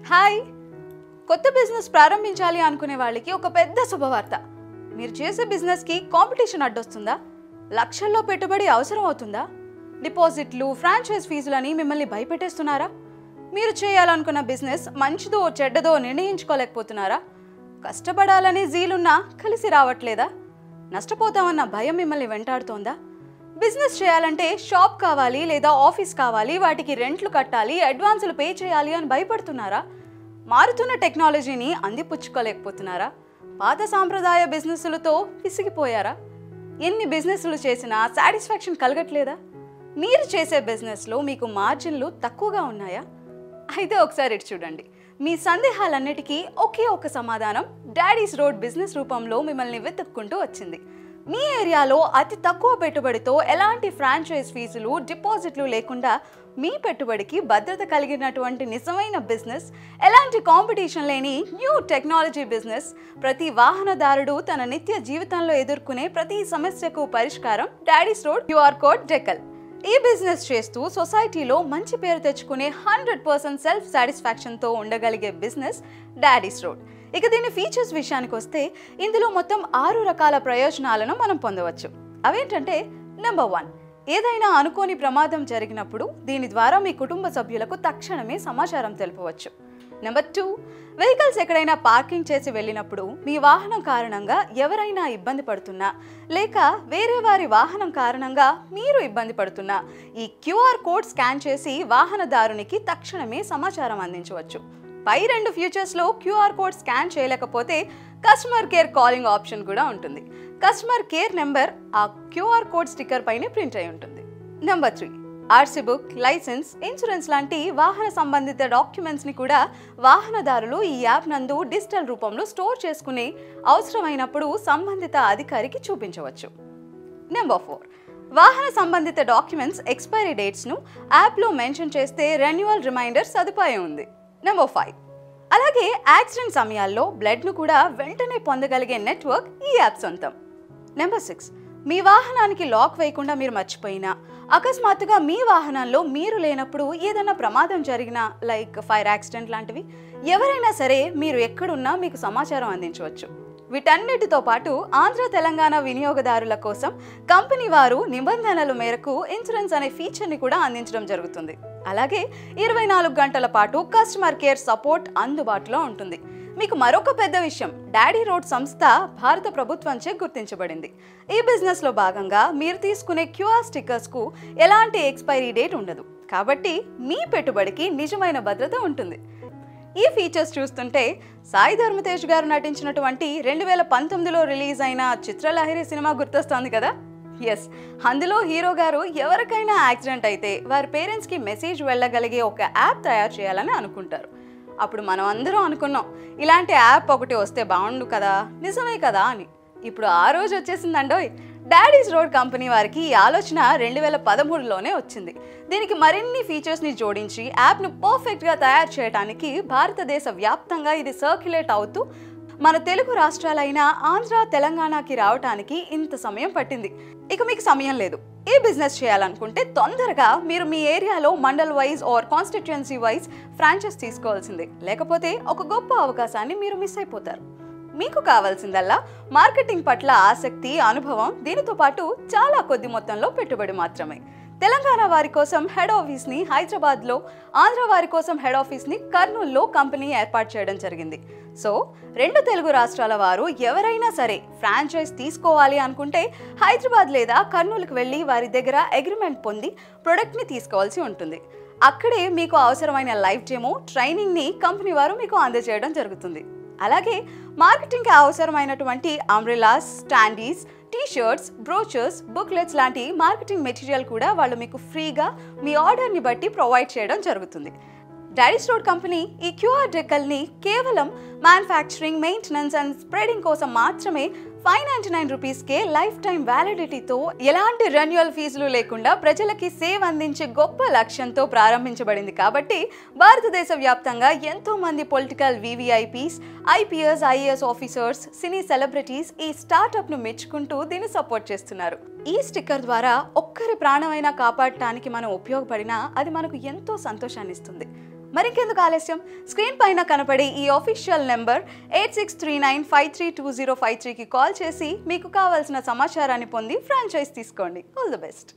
Hi, కొత్త business ప్రారంభించాలి అనుకునే వాళ్ళకి ఒక పెద్ద శుభవార్త. మీరు చేసే బిజినెస్కి కాంపిటీషన్ అడ్డొస్తుందా? లక్షల్లో పెట్టుబడి అవసరం అవుతుందా? డిపాజిట్లు, ఫ్రాంచైజ్ ఫీజులని మిమ్మల్ని భయపెట్టేస్తున్నారా? మీరు చేయాలనుకున్న బిజినెస్ మంచిదో చెడ్డదో నిర్ణయించుకోలేకపోతున్నారా? కష్టపడాలని జీలున్నా కలిసి రావట్లేదా? నష్టపోతామన్న భయం మిమ్మల్ని వెంటాడుతోందా? బిజినెస్ చేయాలంటే షాప్ కావాలి లేదా ఆఫీస్ కావాలి, వాటికి రెంట్లు కట్టాలి, అడ్వాన్సులు పే చేయాలి అని భయపడుతున్నారా? మారుతున్న టెక్నాలజీని అందిపుచ్చుకోలేకపోతున్నారా? పాత సాంప్రదాయ బిజినెస్లతో విసిగిపోయారా? ఎన్ని బిజినెస్లు చేసినా సాటిస్ఫాక్షన్ కలగట్లేదా? మీరు చేసే బిజినెస్లో మీకు మార్జిన్లు తక్కువగా ఉన్నాయా? అయితే ఒకసారి ఇటు చూడండి. మీ సందేహాలన్నిటికీ ఒకే ఒక సమాధానం డాడీస్ రోడ్ బిజినెస్ రూపంలో మిమ్మల్ని వెతుక్కుంటూ వచ్చింది. మీ ఏరియాలో అతి తక్కువ పెట్టుబడితో ఎలాంటి ఫ్రాంచైజ్ ఫీజులు, డిపాజిట్లు లేకుండా మీ పెట్టుబడికి భద్రత కలిగినటువంటి నిజమైన బిజినెస్, ఎలాంటి కాంపిటీషన్ లేని న్యూ టెక్నాలజీ బిజినెస్, ప్రతి వాహనదారుడు తన నిత్య జీవితంలో ఎదుర్కొనే ప్రతి సమస్యకు పరిష్కారం daddy's road QR code decal. ఈ బిజినెస్ చేస్తూ సొసైటీలో మంచి పేరు తెచ్చుకునే 100% సెల్ఫ్ సాటిస్ఫాక్షన్తో ఉండగలిగే బిజినెస్ డాడీస్ రోడ్. ఇక దీని ఫీచర్స్ విషయానికి వస్తే ఇందులో మొత్తం 6 రకాల ప్రయోజనాలను మనం పొందవచ్చు. అవేంటంటే, నెంబర్ 1, ఏదైనా అనుకోని ప్రమాదం జరిగినప్పుడు దీని ద్వారా మీ కుటుంబ సభ్యులకు తక్షణమే సమాచారం తెలుపవచ్చు. నెంబర్ 2, వెహికల్స్ ఎక్కడైనా పార్కింగ్ చేసి వెళ్ళినప్పుడు మీ వాహనం కారణంగా ఎవరైనా ఇబ్బంది పడుతున్నా, లేక వేరే వారి వాహనం కారణంగా మీరు ఇబ్బంది పడుతున్నా ఈ క్యూఆర్ కోడ్ స్కాన్ చేసి వాహనదారునికి తక్షణమే సమాచారం అందించవచ్చు. పై 2 ఫీచర్స్లో క్యూఆర్ కోడ్ స్కాన్ చేయలేకపోతే కస్టమర్ కేర్ కాలింగ్ ఆప్షన్ కూడా ఉంటుంది. కస్టమర్ కేర్ నెంబర్ ఆ క్యూఆర్ కోడ్ స్టిక్కర్ పైన ప్రింట్ అయి ఉంటుంది. Number 3, RC book, licence, insurance లాంటి వాహన సంబంధిత డాక్యుమెంట్స్ని కూడా వాహనదారులు ఈ యాప్ నందు డిజిటల్ రూపంలో స్టోర్ చేసుకుని అవసరమైనప్పుడు సంబంధిత అధికారికి చూపించవచ్చు. నెంబర్ 4, వాహన సంబంధిత డాక్యుమెంట్స్ ఎక్స్పైరీ డేట్స్ను యాప్లో మెన్షన్ చేస్తే రెన్యువల్ రిమైండర్ సదుపాయం ఉంది. నెంబర్ 5, అలాగే యాక్సిడెంట్ సమయాల్లో బ్లడ్ను కూడా వెంటనే పొందగలిగే నెట్వర్క్ ఈ యాప్ సొంతం. నెంబర్ 6, మీ వాహనానికి లాక్ వేయకుండా మీరు మర్చిపోయినా, అకస్మాత్తుగా మీ వాహనంలో మీరు లేనప్పుడు ఏదైనా ప్రమాదం జరిగినా, లైక్ ఫైర్ యాక్సిడెంట్ లాంటివి, ఎవరైనా సరే మీరు ఎక్కడున్నా మీకు సమాచారం అందించవచ్చు. వీటన్నిటితో పాటు ఆంధ్ర తెలంగాణ వినియోగదారుల కోసం కంపెనీ వారు నిబంధనల మేరకు ఇన్సూరెన్స్ అనే ఫీచర్ని కూడా అందించడం జరుగుతుంది. అలాగే 24 గంటల పాటు కస్టమర్ కేర్ సపోర్ట్ అందుబాటులో ఉంటుంది. మీకు మరొక పెద్ద విషయం, డాడీ రోడ్ సంస్థ భారత ప్రభుత్వంచే గుర్తించబడింది. ఈ బిజినెస్లో భాగంగా మీరు తీసుకునే క్యూఆర్ స్టిక్కర్స్కు ఎలాంటి ఎక్స్పైరీ డేట్ ఉండదు. కాబట్టి మీ పెట్టుబడికి నిజమైన భద్రత ఉంటుంది. ఈ ఫీచర్స్ చూస్తుంటే సాయి ధర్మతేజ్ గారు నటించినటువంటి 2019లో రిలీజ్ అయిన చిత్రలహరి సినిమా గుర్తొస్తోంది కదా. ఎస్, అందులో హీరో గారు ఎవరికైనా యాక్సిడెంట్ అయితే వారి పేరెంట్స్కి మెసేజ్ వెళ్ళగలిగే ఒక యాప్ తయారు చేయాలని అనుకుంటారు. అప్పుడు మనం అందరం అనుకున్నాం, ఇలాంటి యాప్ ఒకటి వస్తే బాగుండు కదా, నిజమే కదా అని. ఇప్పుడు ఆ రోజు వచ్చేసిందండోయ్. డాడీస్ రోడ్ కంపెనీ వారికి ఈ ఆలోచన 2013లోనే వచ్చింది. దీనికి మరిన్ని ఫీచర్స్ని జోడించి యాప్ను పర్ఫెక్ట్గా తయారు చేయడానికి భారతదేశ వ్యాప్తంగా ఇది సర్క్యులేట్ అవుతూ మన తెలుగు రాష్ట్రాలైన ఆంధ్ర, తెలంగాణకి రావడానికి ఇంత సమయం పట్టింది. ఇక మీకు సమయం లేదు. ఈ బిజినెస్ చేయాలనుకుంటే తొందరగా మీరు మీ ఏరియాలో mandal wise or constituency wise franchise తీసుకోవాల్సిందే. లేకపోతే ఒక గొప్ప అవకాశాన్ని మీరు మిస్ అయిపోతారు. మీకు కావాల్సిందల్లా మార్కెటింగ్ పట్ల ఆసక్తి, అనుభవం, దీనితో పాటు చాలా కొద్ది మొత్తంలో పెట్టుబడి మాత్రమే. తెలంగాణ వారి కోసం హెడ్ ఆఫీస్ని హైదరాబాద్లో, ఆంధ్ర వారి కోసం హెడ్ ఆఫీస్ని కర్నూలులో కంపెనీ ఏర్పాటు చేయడం జరిగింది. సో 2 తెలుగు రాష్ట్రాల వారు ఎవరైనా సరే ఫ్రాంచైజ్ తీసుకోవాలి అనుకుంటే హైదరాబాద్ లేదా కర్నూలుకి వెళ్ళి వారి దగ్గర అగ్రిమెంట్ పొంది ప్రొడక్ట్ని తీసుకోవాల్సి ఉంటుంది. అక్కడే మీకు అవసరమైన లైవ్ డెమో, ట్రైనింగ్ని కంపెనీ వారు మీకు అందజేయడం జరుగుతుంది. అలాగే మార్కెటింగ్కి అవసరమైనటువంటి umbrellas, standees, T shirts, brochures, booklets లాంటి మార్కెటింగ్ మెటీరియల్ కూడా వాళ్ళు మీకు ఫ్రీగా మీ ఆర్డర్ని బట్టి ప్రొవైడ్ చేయడం జరుగుతుంది. డాడీస్ రోడ్ కంపెనీ ఈ క్యూఆర్ డెకల్ని కేవలం మ్యానుఫ్యాక్చరింగ్, మెయింటెనెన్స్ అండ్ స్ప్రెడింగ్ కోసం మాత్రమే 599 రూపీస్కే లైఫ్ టైం వ్యాలిడిటీతో ఎలాంటి రెన్యువల్ ఫీజులు లేకుండా ప్రజలకి సేవ్ అందించే గొప్ప లక్ష్యంతో ప్రారంభించబడింది. కాబట్టి భారతదేశ వ్యాప్తంగా ఎంతో మంది political VVIPs, IPS, IAS officers, cine celebrities ఈ స్టార్టప్ను మెచ్చుకుంటూ దీన్ని సపోర్ట్ చేస్తున్నారు. ఈ స్టిక్కర్ ద్వారా ఒక్కరి ప్రాణమైనా కాపాడటానికి మనం ఉపయోగపడినా అది మనకు ఎంతో సంతోషాన్ని ఇస్తుంది. మరింకెందుకు ఆలస్యం, స్క్రీన్ పైన కనపడే ఈ ఆఫీషియల్ నెంబర్ 8639532053కి కాల్ చేసి మీకు కావాల్సిన సమాచారాన్ని పొంది ఫ్రాంచైజ్ తీసుకోండి. All the best.